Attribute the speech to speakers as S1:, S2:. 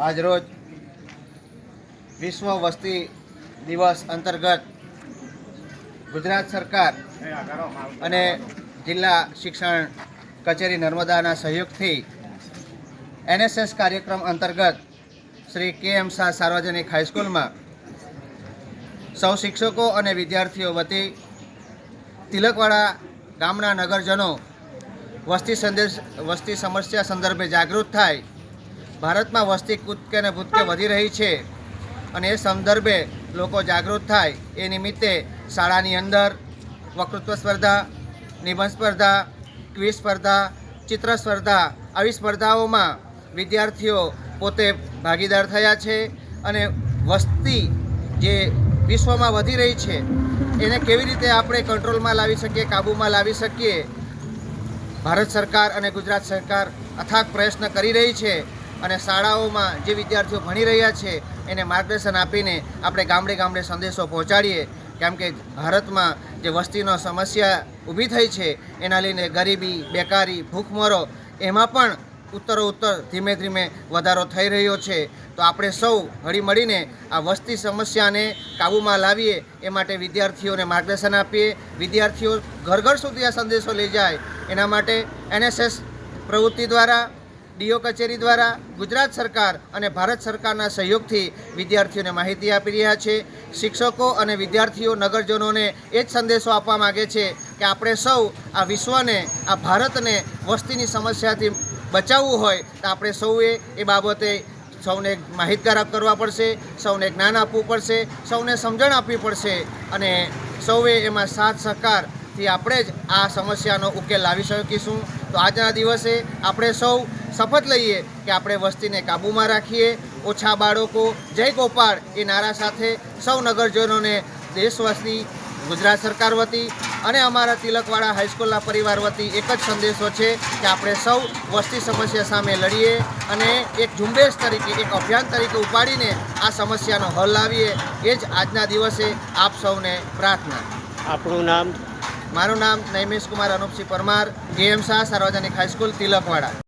S1: આજરોજ વિશ્વ વસ્તી દિવસ અંતર્ગત ગુજરાત સરકાર અને જિલ્લા શિક્ષણ કચેરી નર્મદાના સહયોગથી એનએસએસ કાર્યક્રમ અંતર્ગત શ્રી કે.એમ. શાહ સાર્વજનિક હાઈસ્કૂલમાં સૌ શિક્ષકો અને વિદ્યાર્થીઓ વતી તિલકવાડા ગામના નગરજનો વસ્તી સમસ્યા સંદર્ભે જાગૃત થાય. ભારતમાં વસ્તી કૂદકે ને ભૂતકે વધી રહી છે અને એ સંદર્ભે લોકો જાગૃત થાય એ નિમિત્તે શાળાની અંદર વક્તૃત્વ સ્પર્ધા, નિબંધ સ્પર્ધા, ક્વિઝ સ્પર્ધા, ચિત્ર સ્પર્ધા આવી સ્પર્ધાઓમાં વિદ્યાર્થીઓ પોતે ભાગીદાર થયા છે અને વસ્તી જે વિશ્વમાં વધી રહી છે એને કેવી રીતે આપણે કંટ્રોલમાં લાવી શકીએ, કાબૂમાં લાવી શકીએ, ભારત સરકાર અને ગુજરાત સરકાર અથાગ પ્રયત્ન કરી રહી છે અને શાળાઓમાં જે વિદ્યાર્થીઓ ભણી રહ્યા છે એને માર્ગદર્શન આપીને આપણે ગામડે ગામડે સંદેશો પહોંચાડીએ. કેમ કે ભારતમાં જે વસ્તીનો સમસ્યા ઊભી થઈ છે એના લઈને ગરીબી, બેકારી, ભૂખમરો એમાં પણ ઉત્તરોત્તર ધીમે ધીમે વધારો થઈ રહ્યો છે. તો આપણે સૌ હળીમળીને આ વસ્તી સમસ્યાને કાબૂમાં લાવીએ એ માટે વિદ્યાર્થીઓને માર્ગદર્શન આપીએ. વિદ્યાર્થીઓ ઘર ઘર સુધી આ સંદેશો લઈ જાય એના માટે એનએસએસ પ્રવૃત્તિ દ્વારા, ડીઓ કચેરી દ્વારા ગુજરાત સરકાર અને ભારત સરકારના સહયોગથી વિદ્યાર્થીઓને માહિતી આપી રહ્યા છે. શિક્ષકો અને વિદ્યાર્થીઓ નગરજનોને એ જ સંદેશો આપવા માગે છે કે આપણે સૌ આ વિશ્વને, આ ભારતને વસ્તીની સમસ્યાથી બચાવવું હોય તો આપણે સૌએ એ બાબતે સૌને માહિતગાર કરવા પડશે, સૌને જ્ઞાન આપવું પડશે, સૌને સમજણ આપવી પડશે અને સૌએ એમાં સાથ સહકારથી આપણે જ આ સમસ્યાનો ઉકેલ લાવી શકીશું. તો આજના દિવસે આપણે સૌ શપથ લઈએ કે આપણે વસ્તીને કાબૂમાં રાખીએ. ઓછા બાળકો, જય ગોપાળ એ નારા સાથે સૌ નગરજનોને દેશવાસી, ગુજરાત સરકાર વતી અને અમારા તિલકવાડા હાઈસ્કૂલના પરિવાર વતી એક જ સંદેશો છે કે આપણે સૌ વસ્તી સમસ્યા સામે લડીએ અને એક ઝુંબેશ તરીકે, એક અભિયાન તરીકે ઉપાડીને આ સમસ્યાનો હલ લાવીએ. એ જ આજના દિવસે આપ સૌને પ્રાર્થના.
S2: આપણું નામ?
S1: મારું નામ નૈમિષ કુમાર અનુપસિંહ પરમાર, કે.એમ. શાહ સાર્વજનિક હાઈસ્કૂલ તિલકવાડા.